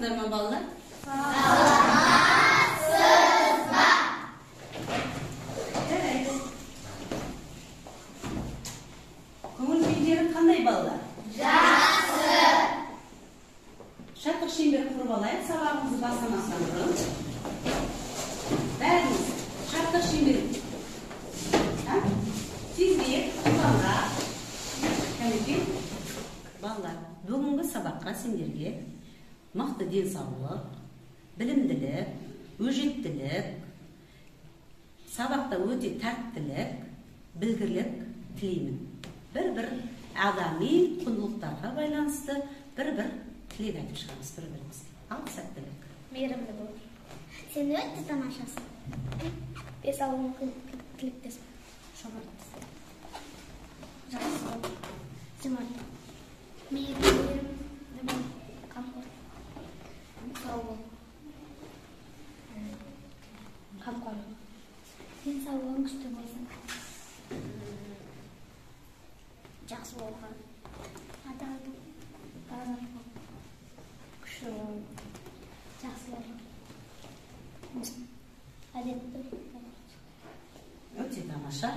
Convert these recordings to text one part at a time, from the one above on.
Саламатсыздар ма, балалар? Саламатсызба. Жарайды. Көңіл күйдері қандай, балалар? Жақсы. Шаттық шеңбер құрып алайық, сабағымызды бастамастан бұрын. Бәріміз шаттық шеңбер тезірек, ұзаңырақ. Кәнекей, балалар, бүгінгі сабаққа сендерге мықты денсаулық, білімділік, өжеттілік, сабақта өте тәртіптілік, білгірлік тілеймін. Бір-бір адами құндылықтарға байланысты бір-бір тілек айтып шығамыз бір-бірімізге. Ал сәттілік. Мейірімді бол. Сен өте тамашасың. Бес алуын тілектеспін. Шомартысың. Жақсы бол. Жомарт. Мейірімді бол. Қамқор. Сау бол. Қамқор. Денсаулығың күшті болсын. Жақсы болған. Адалдық. Күшті бол. Жақсы болған. Әдетті. Өте тамаша.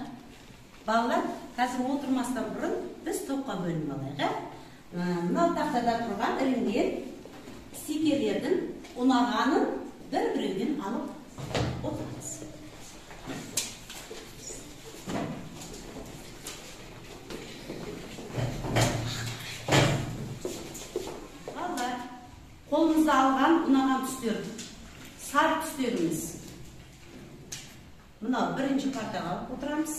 Балалар, қазір отырмастан бұрын біз топқа бөлініп алайық. Мынау тақтада тұрған ілінген стикерлердің ұнағанын бір-біреуден алып отырамыз. Балалар, қолымызда алған ұнаған түстер, сары түстеріміз. Мынау бірінші партаға отырамыз.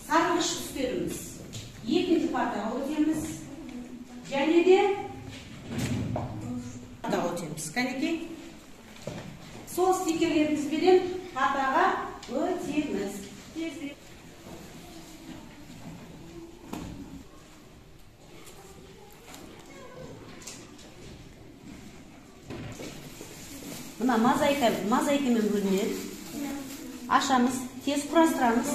Сарғыш түстеріміз екінші партаға өтеміз. Және де партаға өтеміз. Кәнекей, сол стикерлерімізбен партаға өтеміз. Мына мозаикамен бөлінеді. Ашамыз, тез құрастырамыз.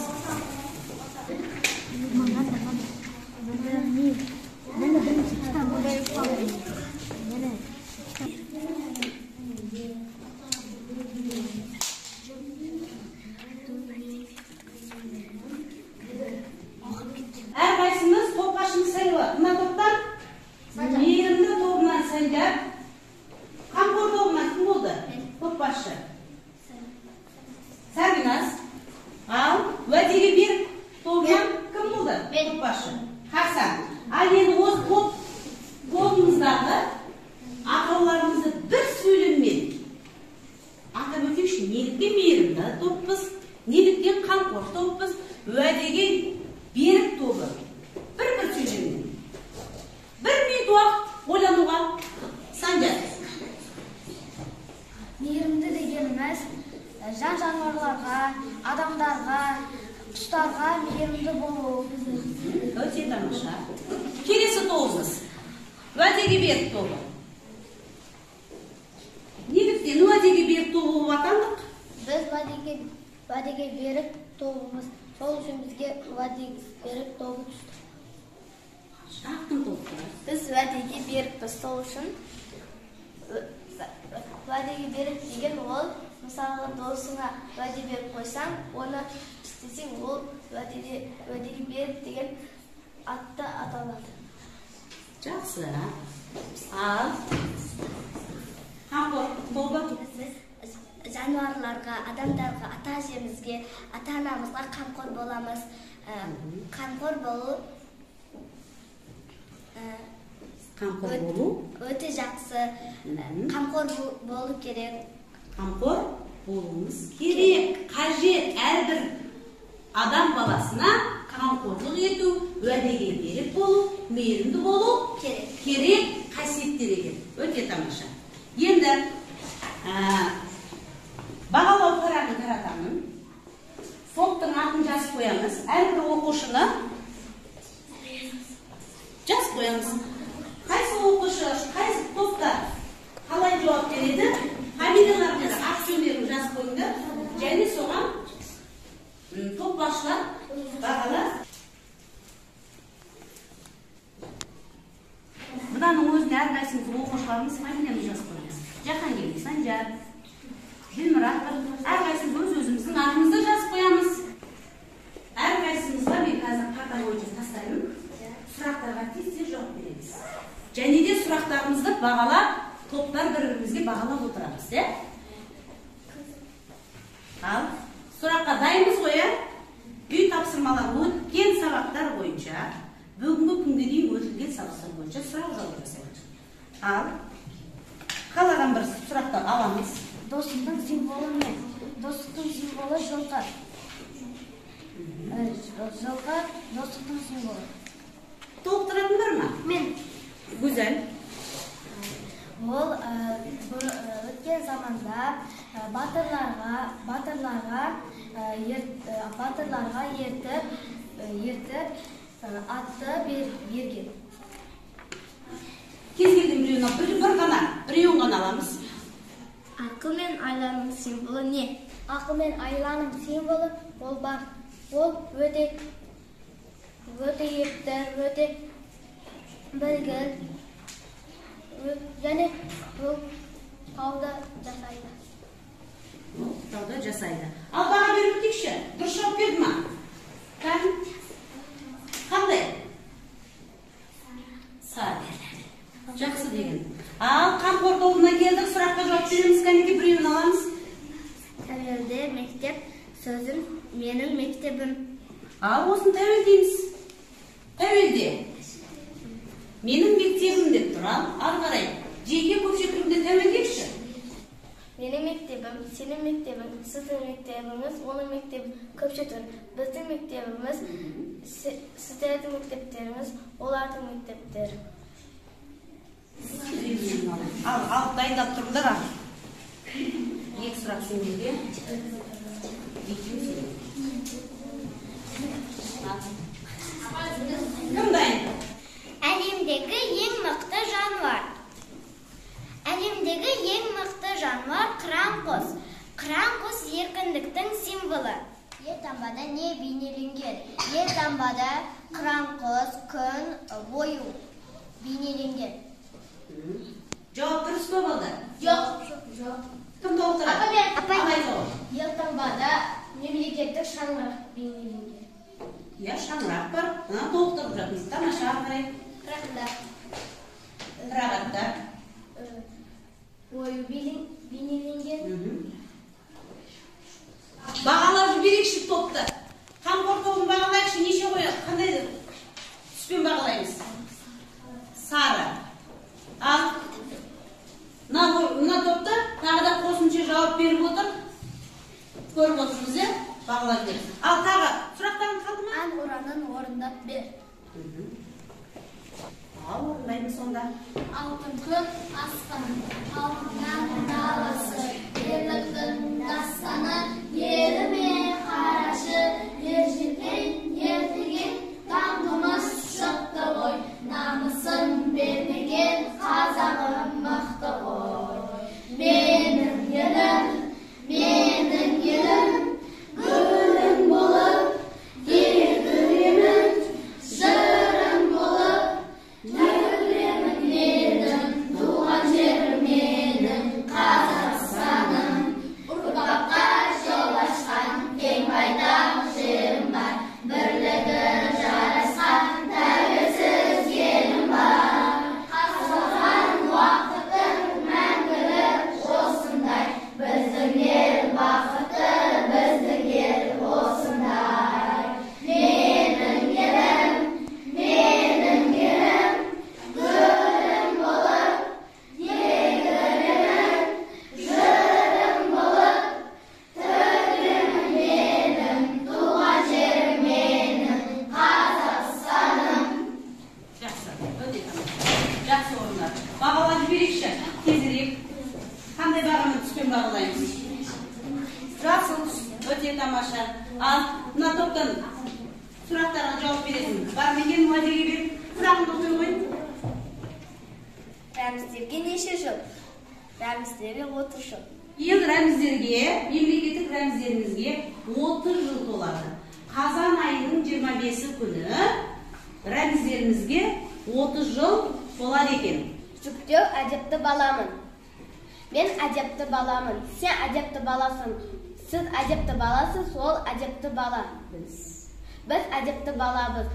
Әрқайсымыз топқашымыз сайлап, мына топтан мейірімді тобынан сайлап, қамқор тобынан кім болды? Топбашы. Сәрбиназ. Ал уәдеге бер тобынан кім болды? Топбашы. Хасан. Ал енді осы тобымыздағы атауларымызды бір сөйлеммен атап өтейікші. Неліктен мейірімді топпыз, неліктен қамқор топпыз, уәдеге берік тобы. Бір-бір сөйлеммен. 1 минут уақыт ойлануға. Санжар. Мейірімді дегеніміз жан-жануарларға, адамдарға, құстарға мейірімді болу. Өте тамаша. Келесі тобымыз. Уәдеге берік тобы. Неліктен уәдеге берік тобы болып атандық? Біз уәдеге берік тобымыз. Сол үшін бізге уәдеге берік тобы түсті. Жақын тобы. Біз уәдеге берікпіз. Сол үшін уәдеге берік деген ол, мысалы, досыңа уәде беріп қойсаң, оны істесең, ол уәдеге берік деген атты аталады. Жақсы. Ал қамқор тобы. Жануарларға, адамдарға, ата-әжемізге, ата-анамызға қамқор боламыз. Қамқор болу өте жақсы. Қамқор болу керек. Қамқор болуымыз керек. Қажет әрбір адам баласына қамқорлық ету, уәдеге берік болу, мейірімді болу керек қасиеттер екен. Өте тамаша. Енді бағалау парағын таратамын. Топтың атын жазып қоямыз. Әрбір оқушыны жазып қоямыз. Қайсы оқушы, қайсы топта қалай жауап береді? Фамилияларын, аты-жөндерін жазып қойыңдар. Және соған топ басшылар бағалар. Мына мынаның өзіне әрқайсымыз оқушыларымыз фамилиямызды жазып қоямыз. Жахангер, Санжар, Дилмұрат, әрқайсымыз өзіміздің атымызды жазып қоямыз. Әрқайсымызға мен қазір қарта бойынша тастаймын. Сұрақтарға тез жауап береміз. Және де сұрақтарымызды бағалап, топтар бір-бірімізге бағалап отырамыз, Ал сұраққа дайынбыз ғой, Үй тапсырмалар өткен сабақтар бойынша, бүгінгі күнге дейін өтілген сабақтар бойынша сұрақ жауап жасаймыз. Ал қалаған бір сұрақты аламыз. Достықтың символы не? Достықтың символы жылқы. Жылқы достықтың символы. Толықтыратын бар ма? Мен. Güzel. Ол өткен заманда батырларға ертіп атты берген. Кез келген біреуін ғана аламыз. Ақыл мен айланың символы не? Ақыл мен айланың символы ол бар. Ол өте епті, өте білгір. Және ол тауда жасайды. Ал баға беріп өтейікші. Дұрыс жауап берді ма? Қандай? Сары. Жақсы деген. Ал қамқор тобына келдік, сұраққа жауап береміз, кәнеке біреуін аламыз. Тәуелді мектеп сөзім менің мектебім. Ал осын тәуел дейміз. Тәуелде. Менің мектебім деп тұр, ары қарай. Жеке көпше түрінде тәуел дейікші. Менің мектебім, сенің мектебің, сіздің мектебіңіз, оның мектебі көпше түр. Біздің мектебіміз, сіздердің мектептеріңіз, олардың мектептері. Ал дайындап тұрыңдар. Екі сұрақ сендерге. Кім дайын? Әлемдегі ең мықты жануар. Әлемдегі ең мықты жануар қыран құс. Қыран құс еркіндіктің символы. Елтаңбада не бейнеленген? Елтаңбада қыран құс, күн, ойу бейнеленген. Жауап дұрыс па болды? Жоқ. Кім толықтырады? Елтаңбада мемлекеттік шаңырақ бейнеленген. Шаңырақ бар. Толықтырып жатырмыз. Тамаша қарай. Қырағаттар. Ойу бейнеленген. Бағалап жіберекші топты. Қамқор тобын бағалайықшы, неше қояды? Қандай түспен бағалаймыз? Сары. Ал мына топты тағы да қосымша жауап беріп отыр. Көріп отырмыз, бағалап беріп. Ал тағы сұрақтарың қалды ма? Ән ұранын орындап бер. Ал орындаймыз сонда. Алтын көк аспан, алтыннан даласы, ерліктің дастаны, еліме қарашы, ержеткен, ертеген, таңғымыз шықты ғой, намысын бермеген, қазағым мықты ғой. Менің елім, гүлім болып, егілемін, жырым болып, төгілемін менің, туған жерім менің, Қазақстаным. Ұрпаққа жол ашқан, кең байтақ жерім бар, бірлігі жарасқан, тәуелсіз елім бар. Қазылған уақыттың мәңгілік осындай, біздің ел бақытты, біздің ел осындай. Менің елім, гүлім болып, егілемін, жырым болып, төгілемін менің, туған жерім менің, Қазақстаным. Жақсы, өте жақсы орындар. Бағалап жіберекші, тезірек. Қандай бағамен түспен бағалаймыз? Жақсы, өте тамаша. Ал мына топтан сұрақтарға жауап бересің. Бар мекен уәдеге беріп, сұрағыңды қой қой. Рәміздерге неше жыл? Рәміздерге 30 жыл. Ел рәміздерге, мемлекеттік рәміздерімізге 30 жыл толады. Қазан айының 25 күні рәміздерімізге 30 жыл болады екен. Жүктеу әдепті баламын. Мен әдепті баламын. Сен әдепті баласың. Сіз әдепті баласыз, ол әдепті бала. Біз әдепті балабыз.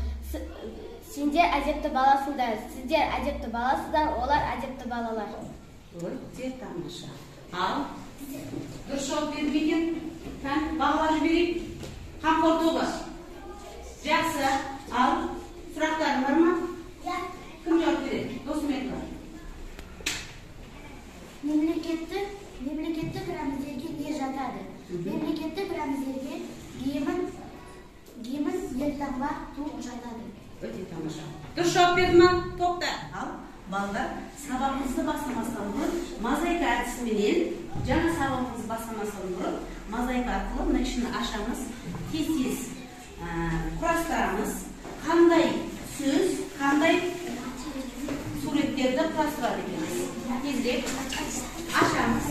Сендер әдепті баласыңдар, сіздер әдепті баласыздар, олар әдепті балалар. Өте тамаша. Ал, дұрыс жауап бермеген, балалар жіберейік. Қамқор тобы. Жақсы. Ал, сұрақтарың бар ма? Кім жауап береді? Досымет бар. Мемлекеттік рәміздерге не жатады? Мемлекеттік рәміздерге гимн, елтаңба, ту жатады. Өте тамаша. Дұрыс жауап берді ма? Тоқта. Ал, балалар, сабағымызды бастамастан бұрын мозаика әдісіменен, жаңа сабағымызды бастамастан бұрын мозаика арқылы мына ішін ашамыз, тез құрастырамыз. Қандай сөз, қандай суреттерді құрастырады екенбіз. Тезірек ашамыз.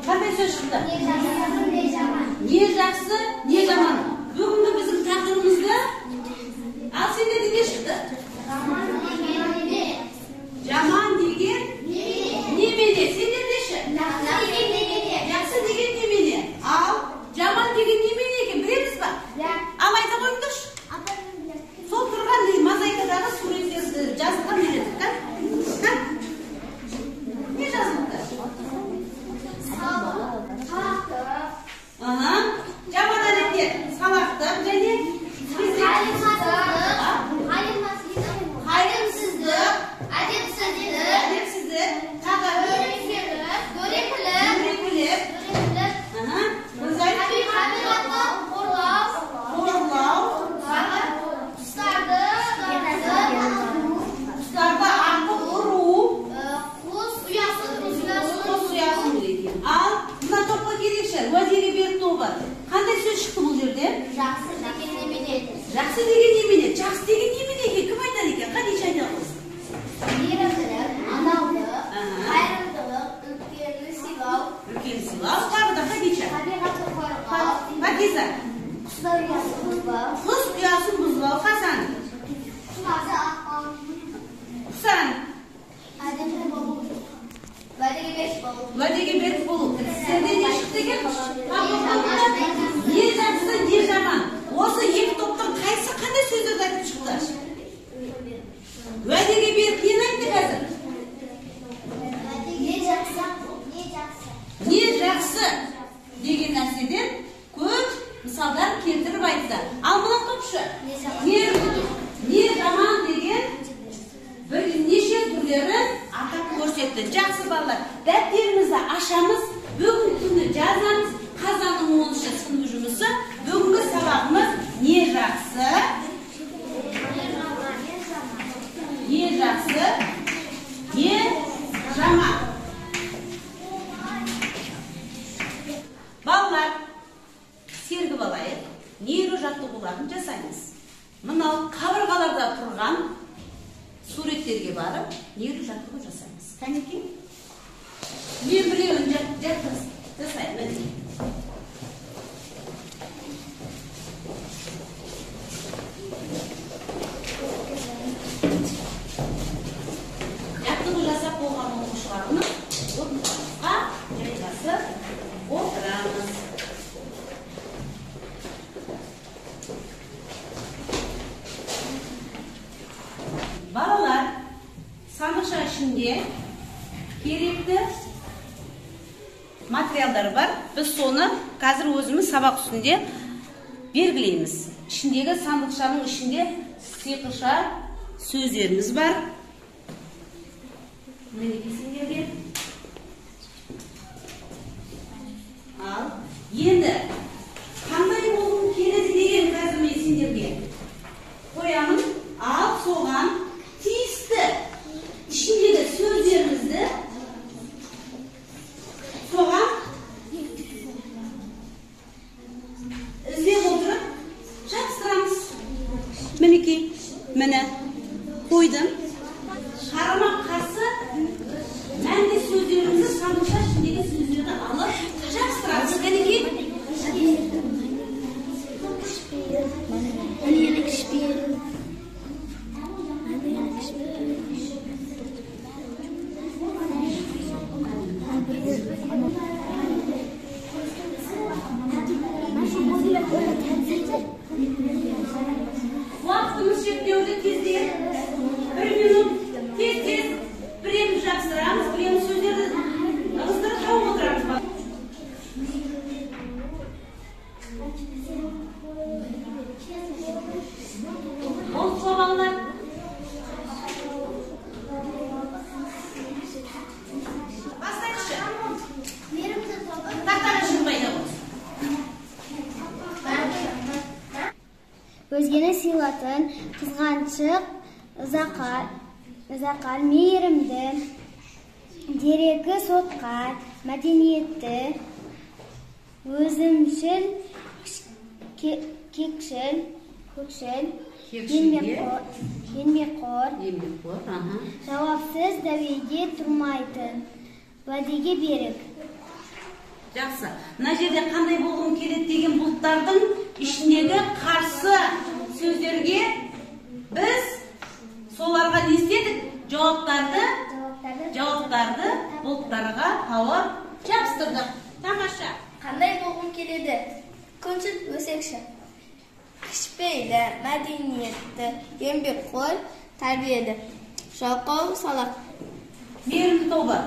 Қандай сөз шықты? Не жақсы, не жаман. Бүгінгі біздің тақырыбымызда ал сендерде не шықты? Жаман деген немене? Сендерде ше? Жақсы деген немене? Ал жаман деген немене екен? Білеміз ба? Ал айта қойыңдаршы. Сол тұрған мозаикадағы суреттерді жазылған үйреттік, та? Не жазылды? Жаман әдеттер салақтық және қайырымсыздық, әдепсіздік, құстарды артық ұру, құс ұясын білетін. Ал мына топқа келейікші, уәдеге берік тобы. Қандай сөз шықты бұл жерде? Жақсы деген немене? Жақсы деген немене? Жақсы деген немене екен? Кім айтады екен? Қадиша айта қойсын. Мейірімділік, адалдық, қайырымдылық, үлкенді сыйлау, Тағы да Қадиша. табиғатты қорғау, Пакиза. құстар ұясын бұзбау, Құс ұясын бұзбау. Хасан. Құсан. әдепті болу, уәдеге берік болу. Уәдеге берік болу. Сенде не шықты екен? Не жақсы, не жаман. Осы екі топтың қайсы қандай сөздерді айтып шықты? Уәдеге берік нені айтты қазір? Не жақсы деген нәрседен көп мысалдар келтіріп айтты. Ал мына топшы не жаман деген бірнеше түрлерін атап көрсетті. Жақсы балалар, дәптерімізді ашамыз, бүгінгі күнді жазамыз. Қазанның 10-шы сынып жұмысы. Бүгінгі сабағымыз не жақсы, не жаман. Балалар, сергіп алайық, нейрожаттығуларын жасаймыз. Мынау қабырғаларда тұрған суреттерге барып, нейрожаттығу жасаймыз. Кәнеки? Мен біреуін жасаймын. Жаттығу жасап болған оқушыларымыз отынға жайғасып отырамыз. Балалар, сандықша ішінде керекті материалдар бар. Біз соны қазір өзіміз сабақ үстінде белгілейміз. Ішіндегі сандықшаның ішінде сиқырша сөздеріміз бар. Мінекесіндерге. Ал, енді қандай Vaktimiz çektiğinde tezdir. Bir minut tez birini жақсырамыз, birini sözleri ızdırıp tavuk oturarız. Oldu soğanlar. Bastayışı. Tahtara çıkmaydı bu. Өзгені сыйлатын, қызғаншық, ызақар, мейірімді, дерекі сотқар, мәдениетті, өзімшіл, кекшіл, еңбекқор, жауапсыз дәуеге тұрмайтын, уәдеге берік. Жақсы. Мына жерде қандай болғым келеді деген бұлттардың ішіндегі қарсы сөздерге біз соларға не істедік? Жауаптарды бұлттарға тауып жабыстырдық. Тамаша. Қандай болғым келеді? Күншіл өсекші. Кішіпейлі, мәдениетті, еңбекқор, тәрбиелі. Жалқау, салақ. Мейірімді тобы.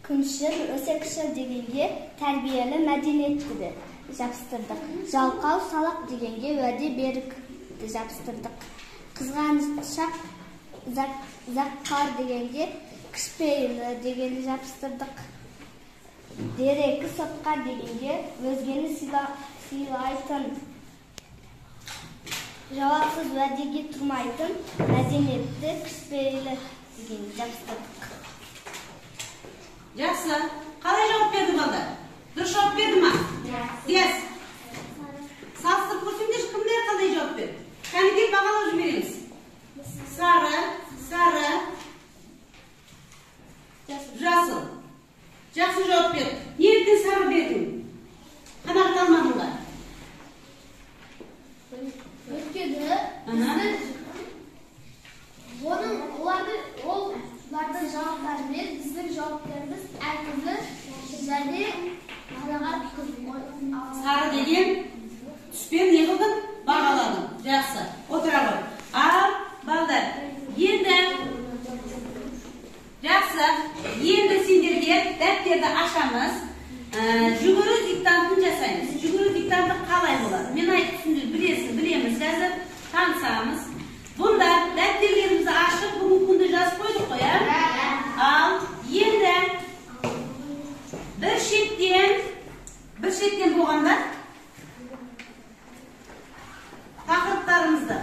Күншіл, өсекшіл дегенге тәрбиелі, мәдениетті жабыстырдық. Жалқау, салақ дегенге уәде берікті жабыстырдық. Қызғаншақ, заққар дегенге кішіпейлі дегенді жабыстырдық. Дерекі сотқар дегенге өзгені сыйлайтын. Жауапсыз уәдеге тұрмайтын, мәдениетті, кішіпейлі дегенді жабыстырдық. Жақсы. Қалай жауап берді балдар? Дұрыс жауап берді ма? Yes. Салыстырып көрсеңдер, кімдер қалай жауап берді? Кәнекей бағалау жібереміз. Сары, жасыл. Жақсы жауап берді. Неліктен сары бердің? Қанағат алмадыңдар? Өйткені олардың жауаптары мен біздің жауаптарымыз әртүрлі және сары деген түспен не қылдың? Бағаладың. Жақсы. Отыра ғой. Ал, балдар, енді жақсы. Енді сендерге дәптерді ашамыз. Жүгіру диктантын жасаймыз. Жүгіру диктанты қалай болады? Мен айтып түсіндіріп білеміз қазір, танысамыз. Бұнда дәптерлерімізді ашып, бүгін күнді жазып қойдық қой, Ал, енді бір шеттен болғанда тақырыптарымызды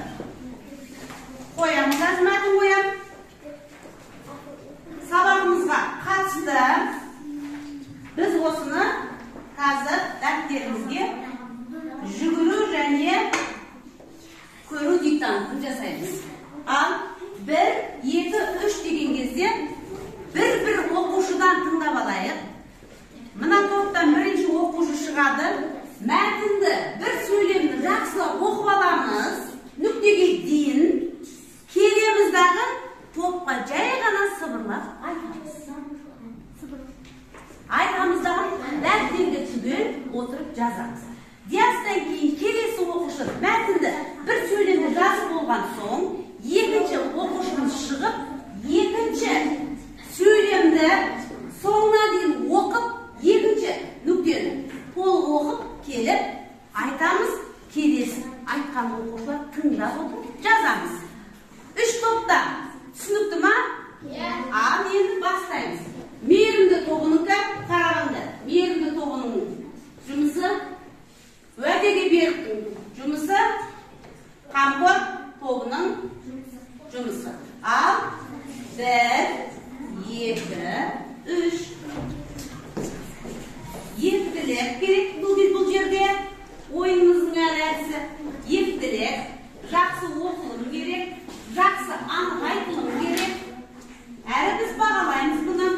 қоямыз, әзімәтін қоям. Сабағымызға қатысты біз осыны қазір дәптерімізге жүгіру және көру диктантын жасаймыз. Ал 1, 2, 3 деген кезде бір оқушыдан тыңдап алайық. Мына топтан бірінші оқушы шығады. Мәтінді, бір сөйлемді жақсылап оқып аламыз. Нүктеге дейін келеміз дағы топқа жай ғана сыбырлап айтамыз. Айтамыздағы дәптерге түгел отырып жазамыз. Диастан кейін келесі оқушы мәтінді бір сөйлемді жазып болған соң, екінші оқушымыз шығып, екінші сөйлемді соңына дейін оқып, екінші нүктені толық оқып келіп, айтамыз, келесі айтқан оқушылар тыңдап отырып жазамыз. 3 топта түсінікті ма? Ал енді бастаймыз. Мейірімді тобының қарағанды. Мейірімді тобының жұмысы, уәдеге беріктің жұмысы, қамқор тобының жұмысы. Ал 1, 2, 3. Ектілік керек бұл жерде. Ойыңыздың әрәсі. Ектілік. Жақсы оқылым керек. Жақсы анық айтылым керек. Әрі біз бағалаймыз бұны. 1,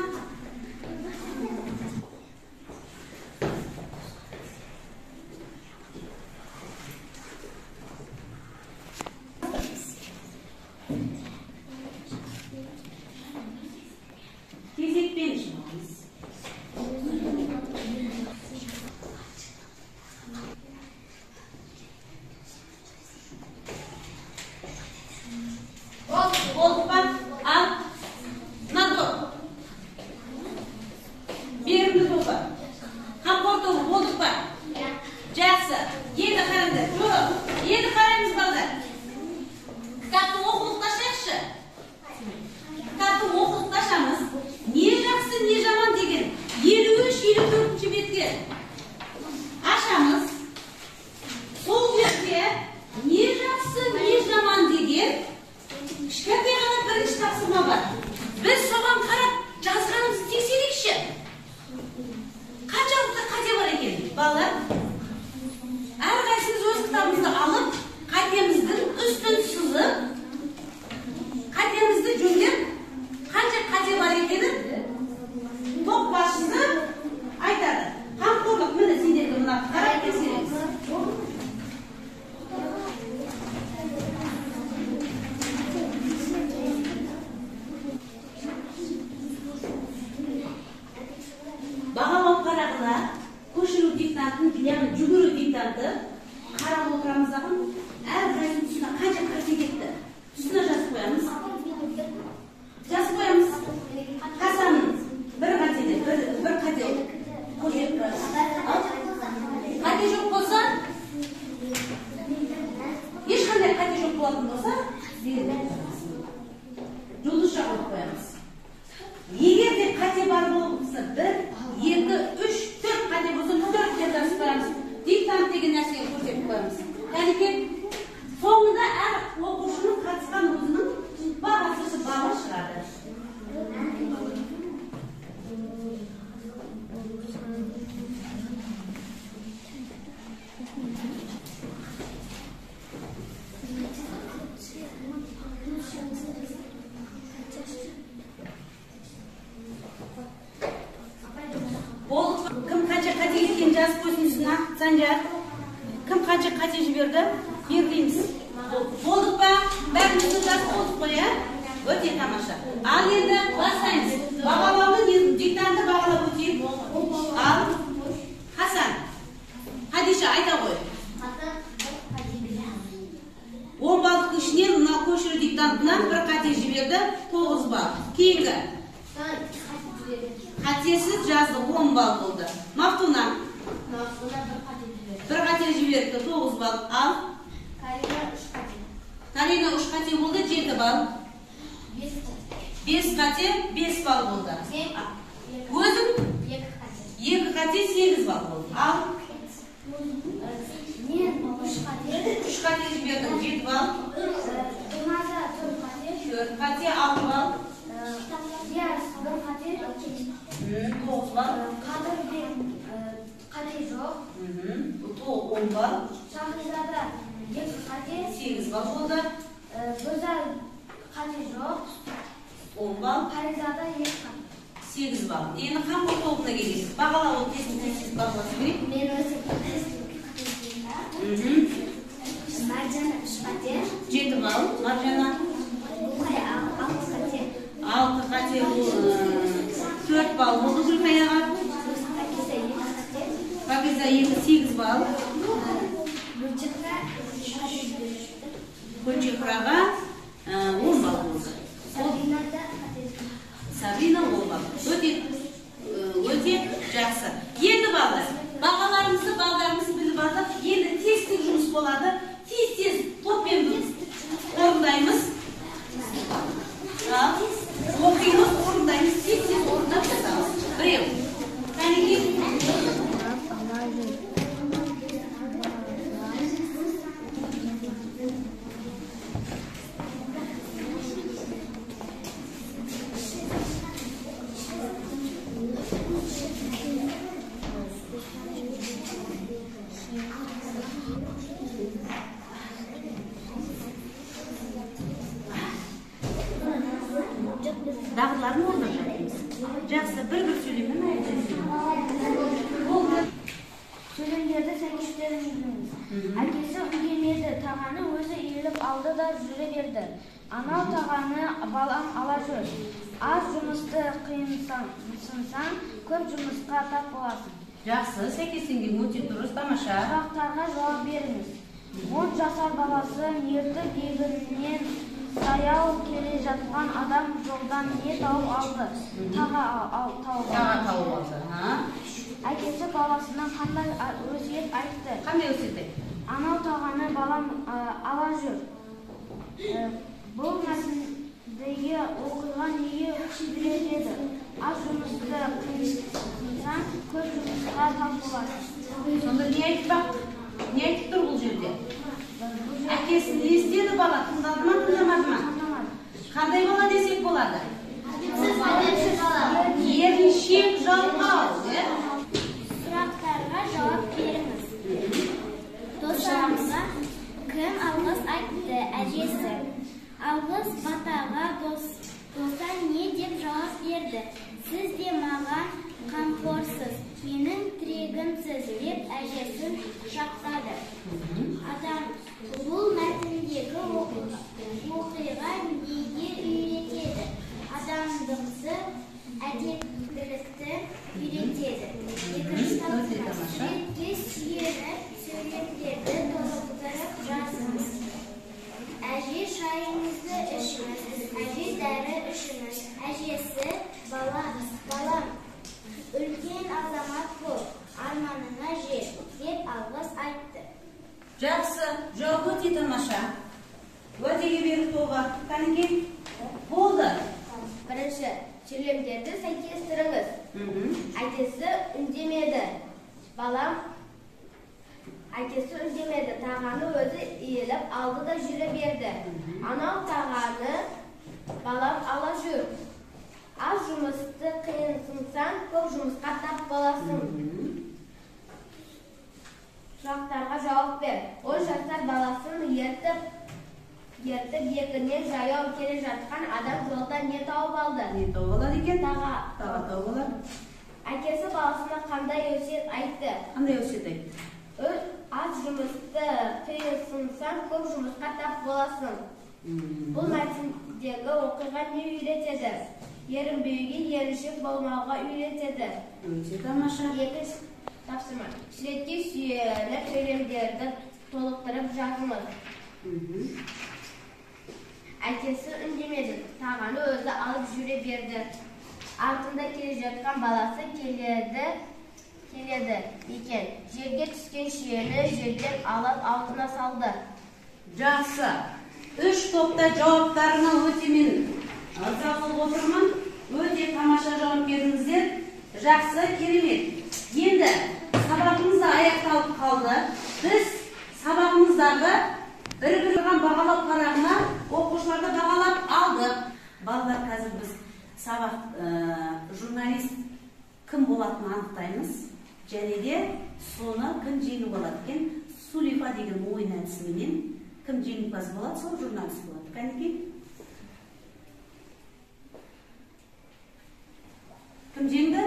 Aşamız sol yerге не жақсы, не жаман деген кішкентай ғана бірінші тапсырма бар. Біз соған қарап жазғанымызды тексерейікші. Қаншалықты қате бар екен, балалар? Әрқайсымыз өз кітабымызды алып, қатеміздің үстін сызып, қатемізді жөндеп, қанша қате бар екенін топ басшысы айтады. Қамқорлық, міне сендерге мына қарап тексереміз. Бағалау қарағыла, көшіру диктантын, яғни жүгіру диктанты қарап отырамыздағы әрқайсының тұсына қанша қате кетті. Тұсына жазып қоямыз. Жазып қоямыз. Хасанның бір қатеде, бір қате көрсетіп тұрады. Қате жоқ болса, ешқандай қате жоқ болатын болса, жұлдызша қойып қоямыз. Егер де қате бар болса, 1, 2, 3, 4 қате болса, 4 деп жазып қоямыз. Диктант деген нәрсеге көрсетіп қоямыз. Кәдеке соңында әр оқушының қатысқан өзінің бағасы балы шығады. Кім қанша қате кеткенін жазып қойсын үстіне, Санжар. Кім қанша қате жіберді? Белгілейміз. Болдық па? Бәрімізді жазып болдық қой, ә? Өте тамаша. Ал енді бастаймыз. Бағалаудың диктантты бағалап өтейік. Ал Хасан, Хадиша айта қой. 10 балдың ішінен мына көшіру диктантынан бір қате жіберді, 9 бал. Кейінгі қатесіз жазды, 10 бал болды. Мафтуна бір қате жіберді, 9 бал. Ал Карина 3 қате болды, 7 бал. 5 қате, 5 бал болды. Өзің 2 қате, 8 бал болды. Ал 3 қате жібердім, 7 бал. 4 қате, 6 бал. 9 бал. Қате жоқ. 10 бал. Шахризада 2 қате. 8 бал болды. Гүзел қате жоқ. 10 бал. Паризада 2 қате. 8 бал. Енді қамқор тобына келейік. Бағалау тестін бағаласы керек. Мен өзі Маржана 3 қате. 7 бал. Маржана 6 қате. 4 бал болды Гүлқаяға. Пакиза 8 бал. Гүлжихраға 10 бал болды. Сабина 10 бал. Өте жақсы. Енді балдар. Бағаларымызды, балдарымызды біліп алдық. Енді тесттік жұмыс болады. Тез топпен орындаймыз. Оқимыз, орындаймыз. Тез орындап жатамыз. Біреу. Кәнеке. Dağların orada жатырмыз. Жақсы, бір-бір сөйлеймін. Сөйлемдерді сәйкестерін жүргізіңіз. Әкесі үлгермеді, тағаны өзі иіліп алды да жүре берді. Анау тағаны балам ала жүр. Аз жұмысты қиынсынсаң, көп жұмысқа тап боласың. Жақсы, сәйкестенген өте дұрыс, тамаша. Сұрақтарға жауап беріңіз. 10 жасар баласы мерді бегінен саяу келе жатқан адам жолдан не тауып алды? Таға тауып алды. Әкесі баласына қандай өсиет айтты? Қандай өсиет айтты? Анау тағаны балам ала жүр. Бұл мәселеге оқиға неге береді? аз жұмысты қиынсаң, көп жұмысқа тап боласың. Сонда не айтып тұр бұл жерде? Әкесі не істеді бала? Тыңдады ма, тыңдамады ма? Қандай бала десек болады? Еріншек жалқау. Сұрақтарға жауап беріңіз. Достарымызға кім алғыс айтты? Әжесі. Алғыс батаға доса не деп жауап берді? Сіз де маған қамқорсыз, менің тірегімсіз деп әжесін құшақтады. Адам бұл мәтіндегі оқиға неге үйретеді? Адамдықты, әдептілікті үйретеді. Екінші тапсырма. Суретке сүйеніп сөйлемдерді толықтырып жазыңыз. Әже шайыңызды ішіңіз, әже дәрі ішіңіз, әжесі балам, үлкен азамат бол, арманыңа жет деп алғыс айтты. Жақсы, жауап өте тамаша. Уәдеге беріп тоға. Қанекей? Болды. Бірінші, сөйлемдерді сәйкестіріңіз. Әкесі үндемеді. Әкесі үндемеді. Тағаны өзі иіліп алды да жүре берді. Анау тағаны балам ала жүр. Аз жұмысты қиынсынсаң, көп жұмысқа тап боласың. Сұрақтарға жауап бер. 10 жасар баласын ертіп екінен жаяу келе жатқан адам жолда не тауып алды? Не тауып алады екен? Таға тауып алады. Әкесі баласына қандай өсиет айтты? Қандай өсиет айтты? Аз жұмысты қиынсынсаң, көп жұмысқа тап боласың. Бұл мәтіндегі оқиға не үйретеді? Ерінбеуге, еріншек болмауға үйретеді. Өте тамаша. Екінші тапсырма. Суретке сүйеніп сөйлемдерді толықтырып жазыңыз. Әкесі үндемеді. Тағаны өзі алып жүре берді. Артында келе жатқан баласы келеді екен. Жерге түскен шиені жерден алып алдына салды. Жақсы. 3 топта жауаптарына өте мен ырза болып отырмын. Өте тамаша жауап бердіңіздер. Жақсы, керемет. Енді сабағымыз да аяқталып қалды. Біз сабағымыздағы бір-бірін бағалау парағына оқушыларды бағалап алдық. Балалар, қазір біз сабақ журналист кім болатынын анықтаймыз. Және де соны кім жеңіп алады екен? Сулифа деген ойын әдісіменен кім жеңімпаз болады, сол журналист болады. Қанекей? Кім жеңді?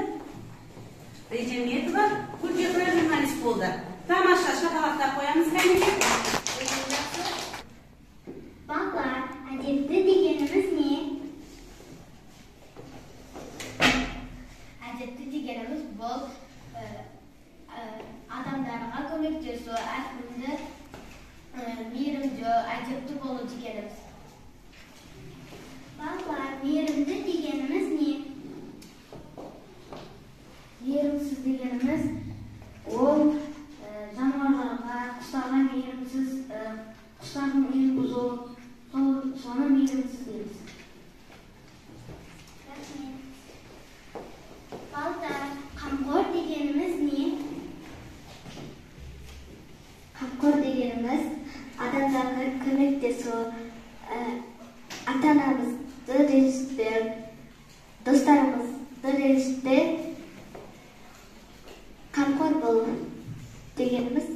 Режеметова Гүлжехра журналист болды. Тамаша, шапалақтап қоямыз. Қанекей? Балалар, әдепті дегеніміз не? Әдепті дегеніміз бұл адамдарға көмектесу, әркімді мейірімді, әдепті болу дегеніміз. Балалар, мейірімді дегеніміз не? Мейірімсіз дегеніміз ол жануарларға, құстарға мейірімсіз, құстардың үйін бұзу, соны мейірімсіз дейміз. Балалар, қамқор дегеніміз не? Қамқор дегеніміз адамдарға көмектесу, ата-анамызды ренжітпеу, достарымызды ренжітпеу, қамқор болу дегеніміз.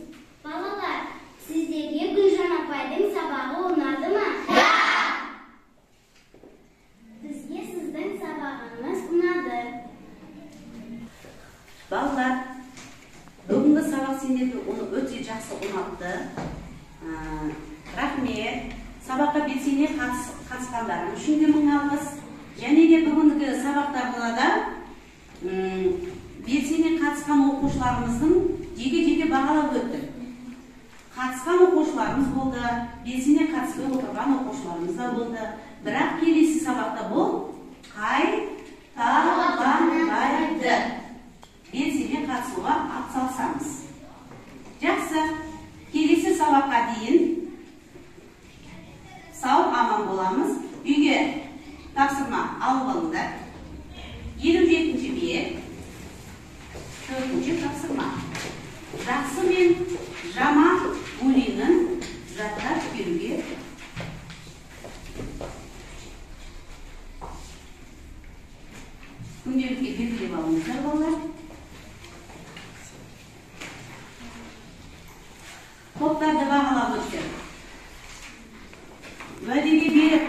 Балалар, сіздерге Гүлжан апайдың сабағы ұнады ма? Да! Бізге сіздің сабағыңыз ұнады. Балалар, бүгінгі сабақ сендерге өте жақсы ұнатты. Рахмет. Сабаққа белсене қатысқандарың үшін де мың алғыс. Және де бүгінгі сабақтарда да белсене қатысқан оқушыларымыздың жеке бағалап өттік. Қатысқан оқушыларымыз болды, белсене қатыспай отырған оқушыларымыз да болды. Бірақ келесі сабақта бұл қайталанбайды. Белсене қатысуға атсалысамыз. Жақсы, келесі сабаққа дейін сау аман боламыз. Үйге тапсырма алып алыңдар. 57 Toplarda bağlamak için. Ve dedi bir